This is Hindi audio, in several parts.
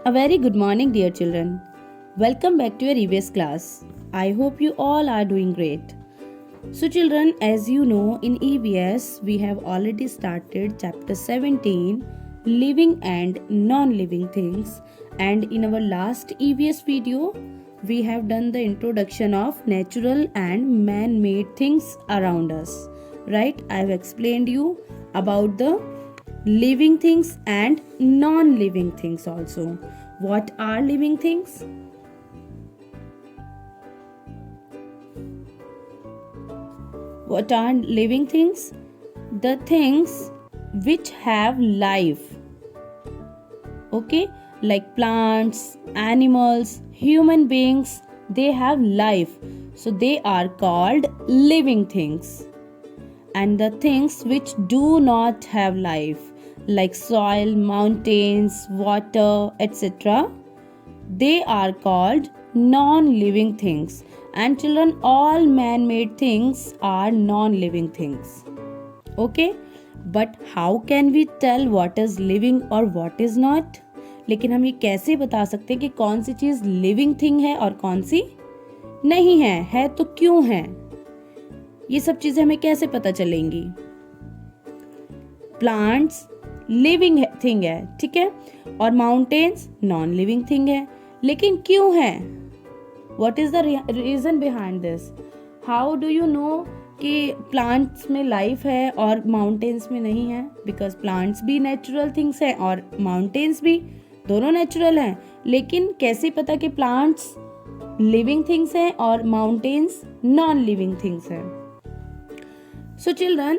A very good morning, dear children. Welcome back to your EVS class. I hope you all are doing great. So, children, as you know, in EVS we have already started chapter 17, living and non-living things, and in our last EVS video we have done the introduction of natural and man-made things around us. Right? I have explained you about the living things and non-living things also. What are living things? What are living things? The things which have life. Okay, like plants, animals, human beings, they have life. So they are called living things. And the things which do not have life, like soil, mountains, water, etc., they are called non-living things. And children, all man-made things are non-living things. Okay? But how can we tell what is living or what is not? लेकिन हम ये कैसे बता सकते हैं कि कौन सी चीज लिविंग थिंग है और कौन सी नहीं है तो क्यों है? ये सब चीजें हमें कैसे पता चलेंगी? प्लांट्स लिविंग थिंग है, ठीक है, और माउंटेन्स नॉन लिविंग थिंग है, लेकिन क्यों है? What is the reason behind this? How do you know कि प्लांट्स में लाइफ है और माउंटेन्स में नहीं है? बिकॉज प्लांट्स भी नेचुरल थिंग्स हैं और माउंटेन्स भी, दोनों नेचुरल हैं, लेकिन कैसे पता कि प्लांट्स लिविंग थिंग्स हैं और माउंटेन्स नॉन लिविंग थिंग्स हैं? So children,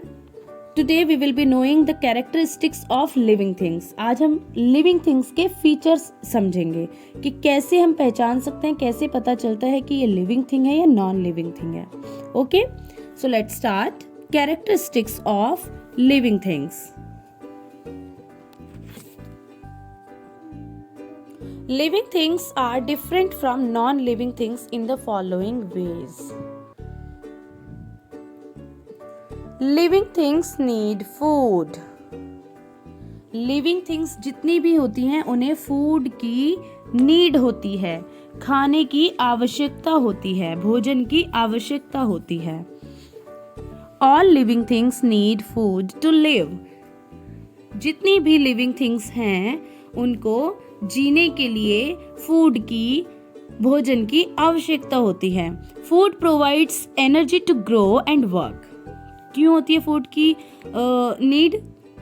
today we will be knowing the characteristics of living things. आज हम living things के features समझेंगे कि कैसे हम पहचान सकते हैं, कैसे पता चलता है कि ये living thing है या non living thing है. Okay? So let's start. Characteristics of living things. Living things are different from non-living things in the following ways. Living things need food. Living things जितनी भी होती हैं उन्हें फूड की नीड होती है, खाने की आवश्यकता होती है, भोजन की आवश्यकता होती है. All living things need food to live. जितनी भी लिविंग थिंग्स हैं उनको जीने के लिए फूड की, भोजन की आवश्यकता होती है. Food provides energy to grow and work. क्यों होती है फूड की need?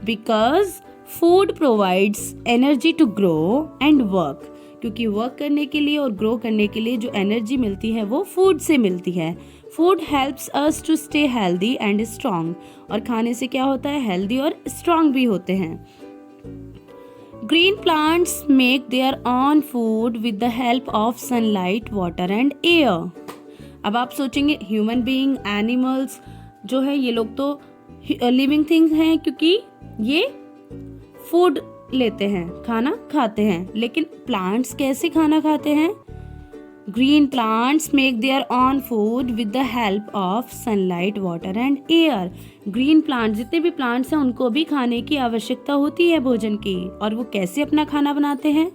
Because food provides energy to grow and work. क्योंकि वर्क करने के लिए और ग्रो करने के लिए जो एनर्जी मिलती है वो फूड से मिलती है. Food helps us to stay healthy and strong. और खाने से क्या होता है? हेल्दी और स्ट्रांग भी होते हैं. Green plants make their own food with the help of sunlight, water and air. अब आप सोचेंगे ह्यूमन बीइंग, एनिमल्स जो है ये लोग तो लिविंग थिंग्स हैं क्योंकि ये फूड लेते हैं, खाना खाते हैं, लेकिन प्लांट्स कैसे खाना खाते हैं? Green plants make their own food with the help of sunlight, water and air. Green plant, जितने भी प्लांट्स हैं उनको भी खाने की आवश्यकता होती है, भोजन की. और वो कैसे अपना खाना बनाते हैं?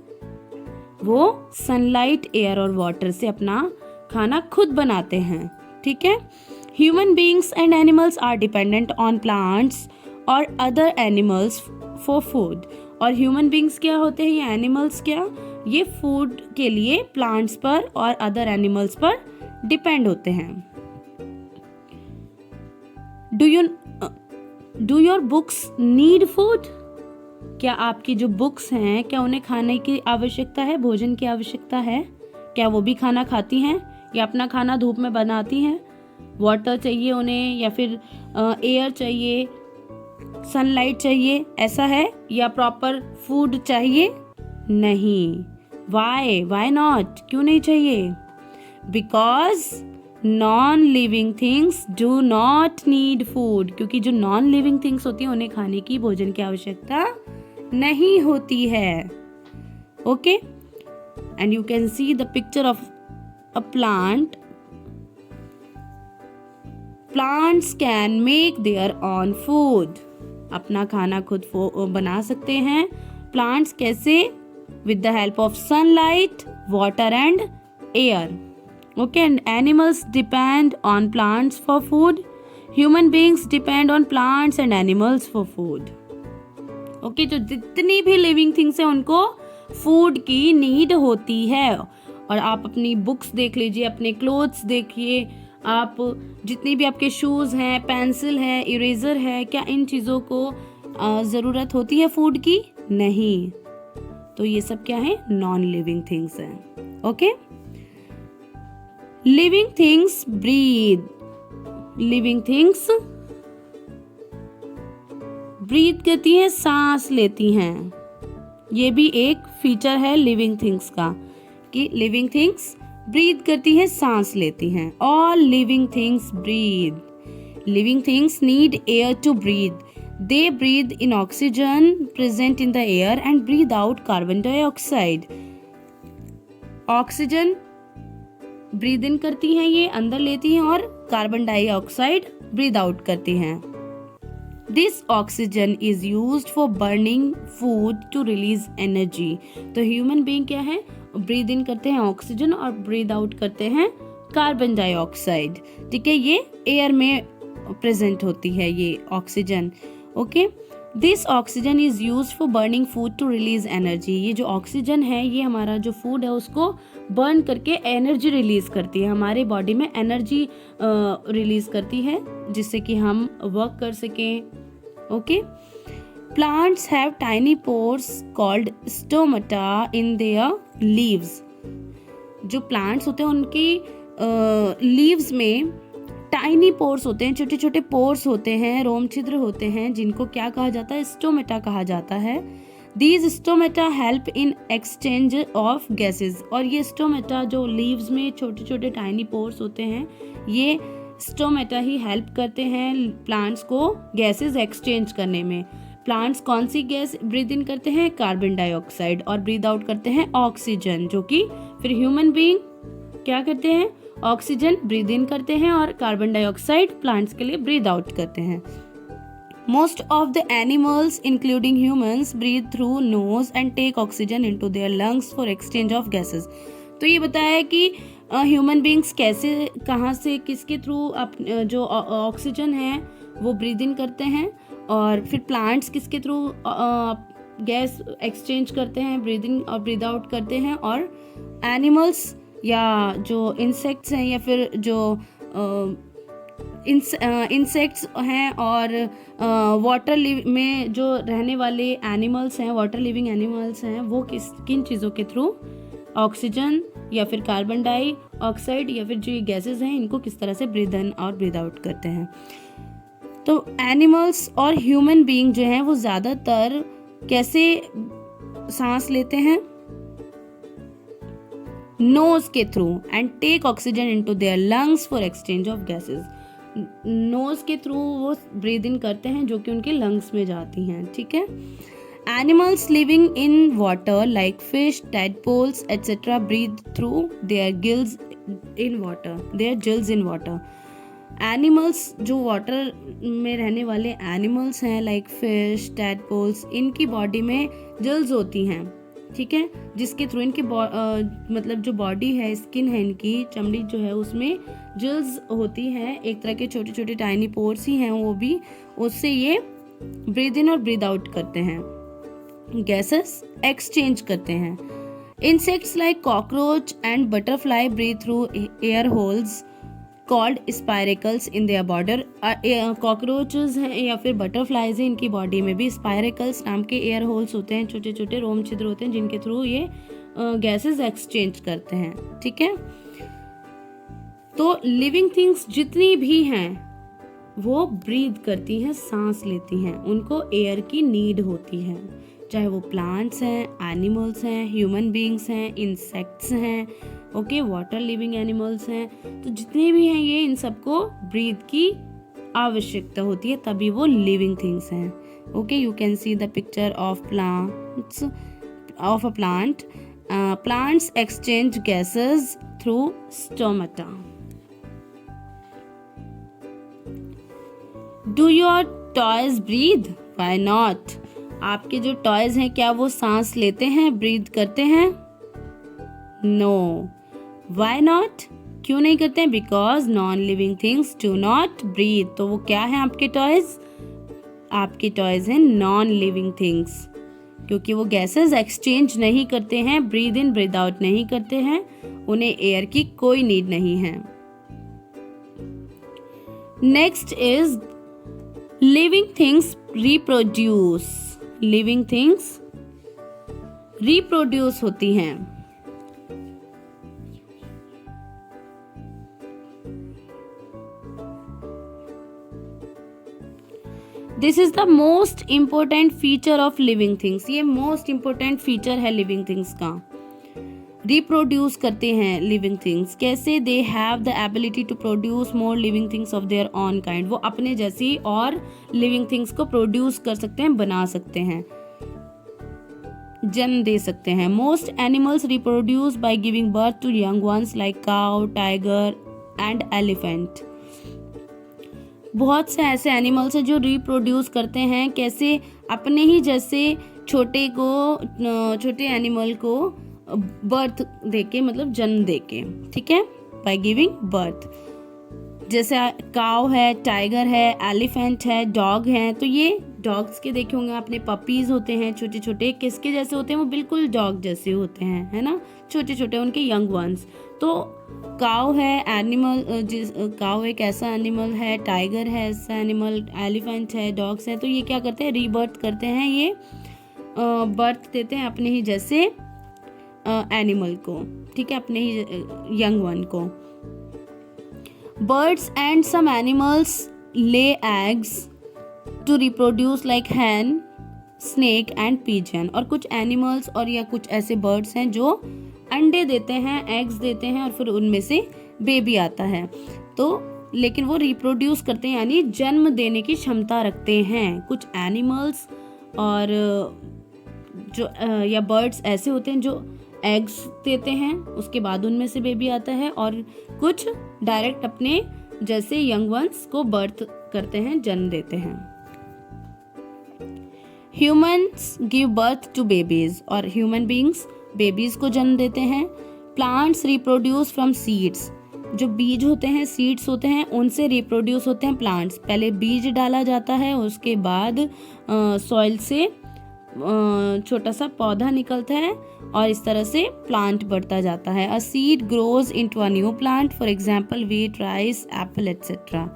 वो सनलाइट, एयर और वाटर से अपना खाना खुद बनाते हैं. ठीक है. Human beings and animals are dependent on plants or other animals for food. और human beings क्या होते हैं? ये animals क्या? ये food के लिए plants पर और other animals पर depend होते हैं. Do your books need food? क्या आपकी जो books हैं क्या उन्हें खाने की आवश्यकता है, भोजन की आवश्यकता है? क्या वो भी खाना खाती हैं या अपना खाना धूप में बनाती हैं? वाटर चाहिए उन्हें या फिर एयर चाहिए, सनलाइट चाहिए, ऐसा है? या प्रॉपर फूड चाहिए? नहीं. Why not? क्यों नहीं चाहिए? Because non living things do not need food. क्योंकि जो नॉन लिविंग थिंग्स होती हैं उन्हें खाने की, भोजन की आवश्यकता नहीं होती है. Okay. And you can see the picture of a plant. Plants can make their own food. अपना खाना खुद बना सकते हैं. प्लांट्स कैसे? with the help of sunlight, water and air. Okay, and animals depend on plants for food. Human beings depend on plants and animals for food. Okay, जो जितनी भी लिविंग थिंग्स है उनको फूड की नीड होती है. और आप अपनी बुक्स देख लीजिए, अपने क्लोथ्स देखिए, आप जितनी भी आपके शूज़ हैं, पेंसिल है, इरेजर है, क्या इन चीज़ों को ज़रूरत होती है फूड की? नहीं. तो ये सब क्या है? नॉन लिविंग थिंग्स हैं. Okay, living things breathe. Living things breathe करती हैं, सांस लेती हैं. ये भी एक फीचर है लिविंग थिंग्स का कि लिविंग थिंग्स ब्रीथ करती हैं, सांस लेती हैं. All living things breathe. Living things need air to breathe. They breathe in oxygen present in the air and breathe out carbon dioxide. Oxygen breathe in करती हैं, ये अंदर लेती हैं और कार्बन डाइऑक्साइड ब्रीद आउट करती हैं. This oxygen is used for burning food to release energy. तो ह्यूमन बीइंग क्या है? ब्रीद इन करते हैं ऑक्सीजन और ब्रीद आउट करते हैं कार्बन डाइऑक्साइड. ठीक है, ये एयर में प्रेजेंट होती है ये oxygen. Okay, this oxygen is used for burning food to release energy. ये जो ऑक्सीजन है ये हमारा जो फूड है उसको बर्न करके एनर्जी रिलीज करती है, हमारे बॉडी में एनर्जी रिलीज करती है जिससे कि हम वर्क कर सकें. Okay, plants have tiny pores called stomata in their leaves. जो प्लांट्स होते हैं उनकी लीव्स में टाइनी पोर्स होते हैं, छोटे छोटे पोर्स होते हैं, रोम छिद्र होते हैं, जिनको क्या कहा जाता है? स्टोमेटा कहा जाता है. These stomata help in exchange of gases. और ये स्टोमेटा जो लीव्स में छोटे छोटे टाइनी पोर्स होते हैं, ये स्टोमेटा ही हेल्प करते हैं प्लांट्स को गैसेस एक्सचेंज करने में. प्लांट्स कौन सी गैस ब्रीद इन करते हैं? Carbon dioxide. और ब्रीद आउट करते हैं ऑक्सीजन, जो कि फिर ह्यूमन बीइंग क्या करते हैं? ऑक्सीजन ब्रीद इन करते हैं और कार्बन डाइऑक्साइड प्लांट्स के लिए ब्रीद आउट करते हैं. Most of the animals including humans breathe through nose and take oxygen into their lungs for exchange of gases. तो ये बताया है कि ह्यूमन बीइंग्स कैसे, कहाँ से, किसके थ्रू जो ऑक्सीजन है वो ब्रीद इन करते हैं, और फिर प्लांट्स किसके थ्रू गैस एक्सचेंज करते हैं, ब्रीद इन और ब्रीद आउट करते हैं, और एनिमल्स या जो इंसेक्ट्स हैं या फिर जो इंसेक्ट्स हैं और वाटर में जो रहने वाले एनिमल्स हैं, वाटर लिविंग एनिमल्स हैं, वो किन चीज़ों के थ्रू ऑक्सीजन या फिर कार्बन डाइऑक्साइड या फिर जो गैसेस हैं इनको किस तरह से ब्रीद इन और ब्रीद आउट करते हैं. तो एनिमल्स और ह्यूमन बीइंग जो हैं वो ज़्यादातर कैसे सांस लेते हैं? नोज के through. And take oxygen into their lungs for exchange of gases. Nose के थ्रू वो ब्रीद इन करते हैं जो कि उनके लंग्स में जाती हैं. ठीक है. Animals living in water like fish, tadpoles etcetera breathe through their gills in water. Their gills in water. Animals जो वाटर में रहने वाले एनिमल्स हैं लाइक फिश, टैडपोल्स, इनकी बॉडी में जिल्स होती हैं. ठीक है, जिसके थ्रू इनकी मतलब जो बॉडी है, स्किन है, इनकी चमड़ी जो है उसमें जिल्स होती है, एक तरह के छोटे छोटे टाइनी पोर्स ही हैं वो भी. उससे ये ब्रीद इन और ब्रीद आउट करते हैं, गैसेस एक्सचेंज करते हैं. Insects like cockroach and butterfly breathe through air holes called spiracles in their border. Cockroaches हैं या फिर बटरफ्लाइज हैं, इनकी बॉडी में भी स्पायरेकल्स नाम के एयर होल्स होते हैं, छोटे छोटे रोम छिद्र होते हैं जिनके थ्रू ये गैसेस एक्सचेंज करते हैं. ठीक है. तो लिविंग थिंग्स जितनी भी हैं वो ब्रीद करती हैं, सांस लेती हैं, उनको एयर की नीड होती है, चाहे वो प्लांट्स हैं, एनिमल्स हैं, ह्यूमन बीइंग्स हैं, इंसेक्ट्स हैं, ओके, वाटर लिविंग एनिमल्स हैं. तो जितने भी हैं ये, इन सबको ब्रीद की आवश्यकता होती है, तभी वो लिविंग थिंग्स हैं. Okay, you can see the picture of plants of a plant. Plants exchange gases through stomata. Do your toys breathe? Why not? आपके जो टॉयज हैं क्या वो सांस लेते हैं, ब्रीथ करते हैं? नो। Why not? क्यों नहीं करते हैं? Because non living things do not breathe. तो वो क्या है आपके टॉयज? आपके टॉयज हैं नॉन लिविंग थिंग्स, क्योंकि वो गैसेस एक्सचेंज नहीं करते हैं, ब्रीद इन ब्रीद आउट नहीं करते हैं, उन्हें एयर की कोई नीड नहीं है। Next is living things reproduce. Living things reproduce होती हैं। This is the most important feature of living things. ये मोस्ट इंपॉर्टेंट फीचर है लिविंग थिंग्स का। रिप्रोड्यूस करते हैं लिविंग थिंग्स। कैसे? They have the ability to produce more living things of their own kind. वो अपने जैसी और लिविंग थिंग्स को प्रोड्यूस कर सकते हैं, बना सकते हैं, जन्म दे सकते हैं। Most animals reproduce by giving birth to young ones like cow, tiger and elephant. बहुत से ऐसे एनिमल्स हैं जो रिप्रोड्यूस करते हैं। कैसे? अपने ही जैसे छोटे एनिमल को बर्थ देके, मतलब जन्म देके, ठीक है, बाय गिविंग बर्थ। जैसे काउ है, टाइगर है, एलिफेंट है, डॉग है। तो ये डॉग्स के देखे होंगे आपने, पपीज होते हैं छोटे छोटे, किसके जैसे होते हैं? वो बिल्कुल डॉग जैसे होते हैं, है ना, छोटे छोटे उनके यंग वंस। तो काउ है एनिमल, काउ एक ऐसा एनिमल है, टाइगर है ऐसा एनिमल, एलिफेंट है, डॉग्स है। तो ये क्या करते हैं? रीबर्थ करते हैं, ये बर्थ देते हैं अपने ही जैसे एनिमल को, ठीक है, अपने ही यंग वन को। Birds and some animals lay eggs to reproduce like hen, snake and pigeon. और कुछ एनिमल्स और या कुछ ऐसे बर्ड्स हैं जो अंडे देते हैं, एग्स देते हैं, और फिर उनमें से बेबी आता है। तो लेकिन वो रिप्रोड्यूस करते हैं, यानी जन्म देने की क्षमता रखते हैं। कुछ एनिमल्स और जो या बर्ड्स ऐसे होते हैं जो एग्स देते हैं, उसके बाद उनमें से बेबी आता है, और कुछ डायरेक्ट अपने जैसे यंग वंस को बर्थ करते हैं, जन्म देते हैं। Humans give birth to babies, और ह्यूमन बींग्स बेबीज को जन्म देते हैं। प्लांट्स रिप्रोड्यूस फ्रॉम सीड्स, जो बीज होते हैं, सीड्स होते हैं, उनसे रिप्रोड्यूस होते हैं प्लांट्स। पहले बीज डाला जाता है, उसके बाद सॉइल से छोटा सा पौधा निकलता है, और इस तरह से प्लांट बढ़ता जाता है। A seed grows into a new plant, for example wheat, rice, Apple etcetera.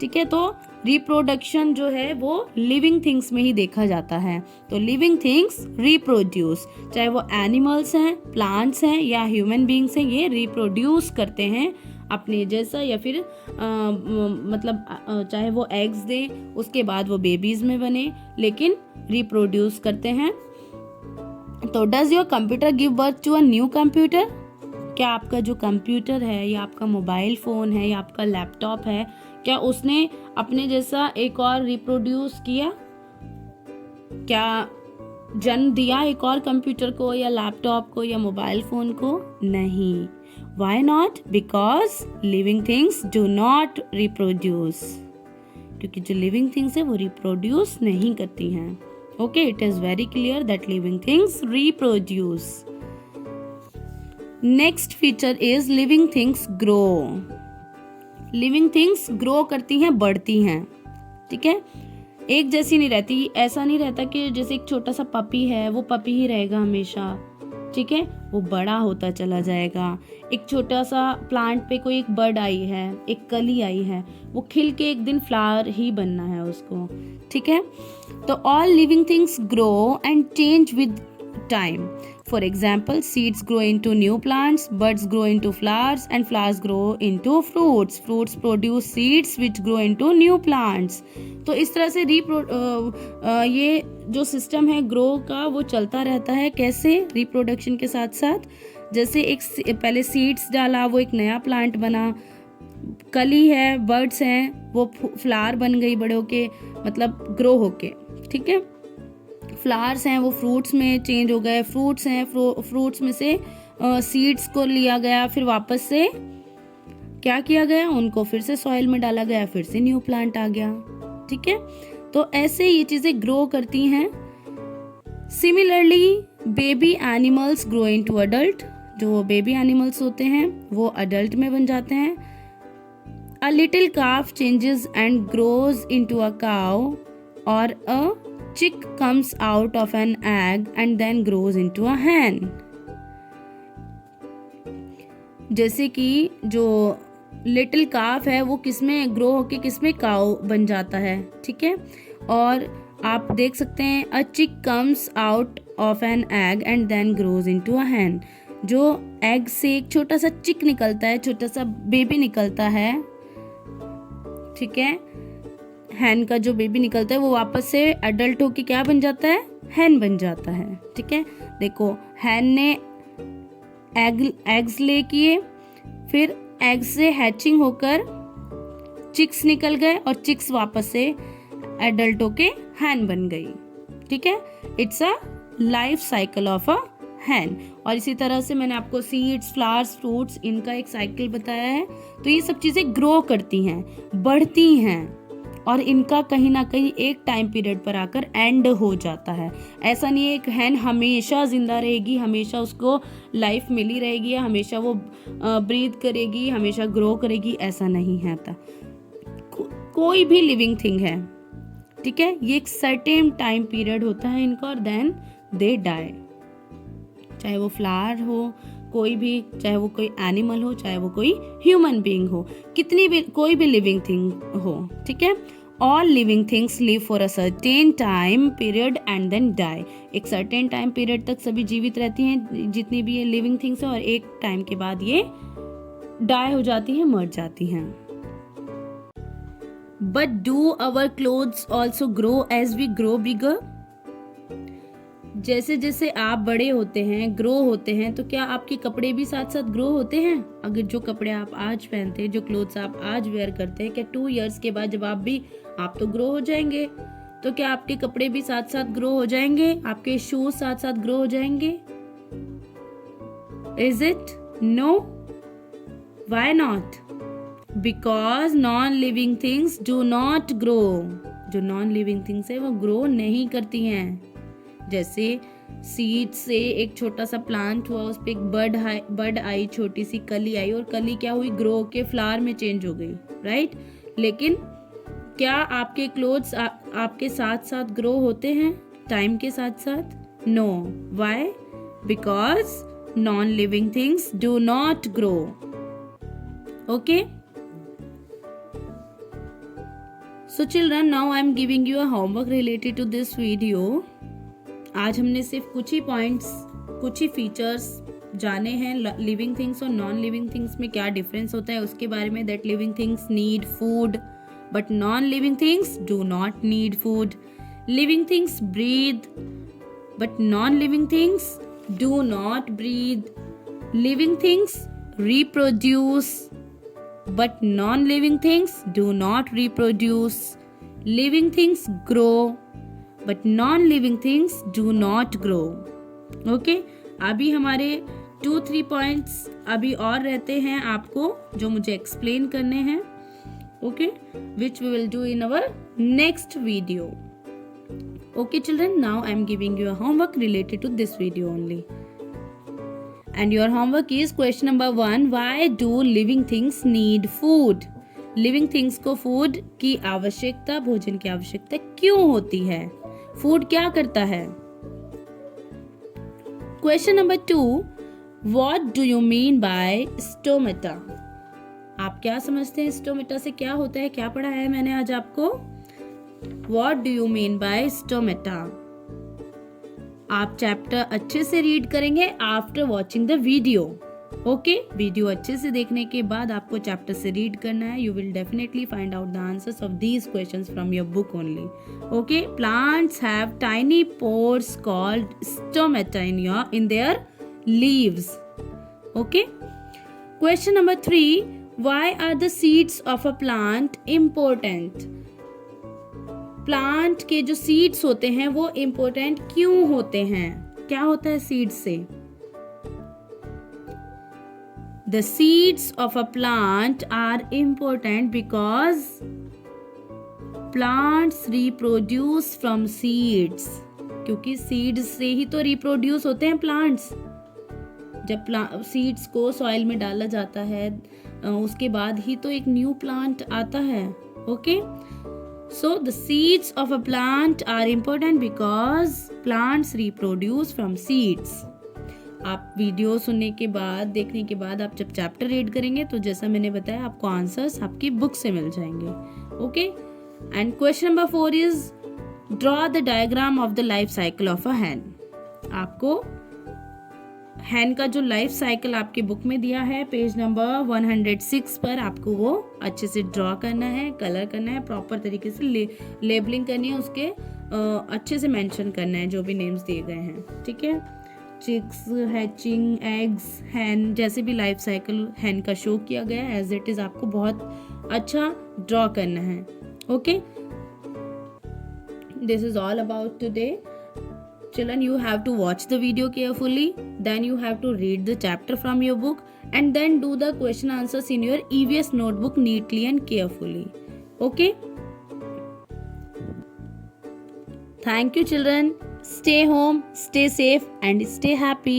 ठीक है, तो रिप्रोडक्शन जो है वो लिविंग थिंग्स में ही देखा जाता है। तो लिविंग थिंग्स रिप्रोड्यूस, चाहे वो एनिमल्स हैं, प्लांट्स हैं या ह्यूमन बींग्स हैं, ये रिप्रोड्यूस करते हैं अपने जैसा, या फिर मतलब चाहे वो एग्स दें, उसके बाद वो बेबीज में बने, लेकिन रिप्रोड्यूस करते हैं। तो does your computer give birth to a new computer? क्या आपका जो कंप्यूटर है, या आपका मोबाइल फ़ोन है, या आपका लैपटॉप है, क्या उसने अपने जैसा एक और रिप्रोड्यूस किया? क्या जन्म दिया एक और कंप्यूटर को, या लैपटॉप को, या मोबाइल फ़ोन को? नहीं। Why not? Because living things do not reproduce. क्योंकि जो living things है वो reproduce नहीं करती हैं. Okay, it is very clear that living things reproduce. Next feature is living things grow. Living things grow करती हैं, बढ़ती हैं. ठीक है, एक जैसी नहीं रहती. ऐसा नहीं रहता कि जैसे एक छोटा सा पपी है, वो पपी ही रहेगा हमेशा. ठीक है, वो बड़ा होता चला जाएगा. एक छोटा सा प्लांट पे कोई एक बर्ड आई है, एक कली आई है, वो खिल के एक दिन फ्लावर ही बनना है उसको. ठीक है, तो all living things grow and change with time. For example, seeds grow into new plants, buds grow into flowers, and flowers grow into fruits. Fruits produce seeds which grow into new plants. तो इस तरह से ये जो सिस्टम है ग्रो का वो चलता रहता है. कैसे? रिप्रोडक्शन के साथ साथ. जैसे एक पहले सीड्स डाला, वो एक नया प्लांट बना. कली है, बर्ड्स हैं, वो फ्लावर बन गई बड़े होके, मतलब ग्रो होके. ठीक है, फ्लावर्स हैं वो फ्रूट्स में चेंज हो गए. फ्रूट्स हैं, फ्रूट्स में से सीड्स को लिया गया, फिर वापस से क्या किया गया, उनको फिर से सॉइल में डाला गया, फिर से न्यू प्लांट आ गया. ठीक है, तो ऐसे ये चीज़ें ग्रो करती हैं similarly baby animals grow into adult, जो बेबी एनिमल्स होते हैं वो अडल्ट में बन जाते हैं. A little calf changes and grows into a cow, or a chick comes out of an egg and then grows into a hen. जैसे कि जो लिटिल काफ है वो किसमें ग्रो होके किसमें काउ बन जाता है, ठीक है. और आप देख सकते हैं a chick comes out of an egg and then grows into a hen. जो एग से एक छोटा सा चिक निकलता है, छोटा सा बेबी निकलता है, ठीक है. हैन का जो बेबी निकलता है वो वापस से अडल्ट होके क्या बन जाता है, हैन बन जाता है, ठीक है. देखो हैन ने एग्स ले किए, फिर एग से हैचिंग होकर चिक्स निकल गए और चिक्स वापस से एडल्ट होके हैन बन गई, ठीक है. It's a life cycle of a hen. और इसी तरह से मैंने आपको सीड्स, फ्लावर्स, फ्रूट्स, इनका एक साइकिल बताया है. तो ये सब चीजें ग्रो करती हैं, बढ़ती हैं, और इनका कहीं ना कहीं एक टाइम पीरियड पर आकर एंड हो जाता है. ऐसा नहीं है एक हैन हमेशा जिंदा रहेगी, हमेशा उसको लाइफ मिली रहेगी, या हमेशा वो ब्रीथ करेगी, हमेशा ग्रो करेगी, ऐसा नहीं है. कोई भी लिविंग थिंग है, ठीक है, ये एक सर्टेन टाइम पीरियड होता है इनका, और देन दे डाई. चाहे वो फ्लावर हो, कोई भी, चाहे वो कोई एनिमल हो, चाहे वो कोई ह्यूमन बीइंग हो, कितनी भी कोई भी लिविंग थिंग हो, ठीक है. All living things live for a certain time period and then die. एक सर्टेन टाइम पीरियड तक सभी जीवित रहती हैं, जितनी भी ये लिविंग थिंग्स है, और एक टाइम के बाद ये डाई हो जाती हैं, मर जाती हैं. But do our clothes also grow as we grow bigger. जैसे जैसे आप बड़े होते हैं, ग्रो होते हैं, तो क्या आपके कपड़े भी साथ साथ ग्रो होते हैं. अगर जो कपड़े आप आज पहनते हैं, जो क्लोथ्स आप आज वेयर करते हैं, क्या 2 इयर्स के बाद जब आप तो ग्रो हो जाएंगे, तो क्या आपके कपड़े भी साथ साथ ग्रो हो जाएंगे, आपके शूज साथ साथ ग्रो हो जाएंगे. Is it? No. Why not? Because non living things do not grow. जो नॉन लिविंग थिंग्स है वो ग्रो नहीं करती हैं. जैसे सीड से एक छोटा सा प्लांट हुआ, उस पे एक बर्ड आई, छोटी सी कली आई, और कली क्या हुई, ग्रो के फ्लावर में चेंज हो गई, राइट. लेकिन क्या आपके क्लोथ्स आपके साथ साथ ग्रो होते हैं टाइम के साथ साथ? No. Why? Because non living things do not grow. Okay. So children, now I am giving you a homework related to this video. आज हमने सिर्फ कुछ ही पॉइंट्स, कुछ ही फीचर्स जाने हैं लिविंग थिंग्स और नॉन लिविंग थिंग्स में क्या डिफरेंस होता है उसके बारे में. That living things need food but non living things do not need food. Living things breathe but non living things do not breathe. Living things reproduce but non living things do not reproduce. Living things grow but non living things do not grow. Okay, अभी हमारे 2-3 पॉइंट्स अभी और रहते हैं आपको जो मुझे एक्सप्लेन करने हैं. Okay, which we will do in our next video. Okay children, now I am giving you a homework related to this video only. And your homework is question number 1. Why do living things need food? Living things को food की आवश्यकता, भोजन की आवश्यकता क्यों होती है? Food क्या करता है? Question number 2. What do you mean by stomata? आप क्या समझते हैं स्टोमेटा से क्या होता है? क्या पढ़ा है मैंने आज आपको? What do you mean by stomata? आप चैप्टर अच्छे से रीड करेंगे after watching the video. Okay, video अच्छे से देखने के बाद आपको चैप्टर से रीड करना है. You will definitely find out the answers of these questions from your book only. Okay, plants have tiny pores called stomata in their leaves. Okay, question number 3. Why are the seeds of a plant important? Plant के जो सीड्स होते हैं वो इम्पोर्टेंट क्यों होते हैं? क्या होता है सीड्स से? The seeds of a plant are important because plants reproduce from seeds. क्योंकि सीड्स से ही तो रिप्रोड्यूस होते हैं प्लांट्स। जब सीड्स को सॉइल में डाला जाता है उसके बाद ही तो एक न्यू प्लांट आता है। Okay, so the seeds of a plant are important because plants reproduce from seeds. आप वीडियो सुनने के बाद, देखने के बाद आप जब चैप्टर रीड करेंगे तो जैसा मैंने बताया आपको आंसर्स आपकी बुक से मिल जाएंगे। Okay, and question number 4 is draw the diagram of the life cycle of a hen. आपको हैन का जो लाइफ साइकिल आपकी बुक में दिया है पेज नंबर 106 पर, आपको वो अच्छे से ड्रॉ करना है, कलर करना है, प्रॉपर तरीके से लेबलिंग करनी है, उसके अच्छे से मेंशन करना है जो भी नेम्स दिए गए हैं। ठीक है, चिक्स, हैचिंग, एग्स, हैन, जैसे भी लाइफ साइकिल हैन का शो किया गया है एज इट इज आपको बहुत अच्छा ड्रॉ करना है। Okay, this is all about today. Children, you have to watch the video carefully, then you have to read the chapter from your book and then do the question answers in your EVS notebook neatly and carefully. Okay? Thank you children. Stay home, stay safe and stay happy.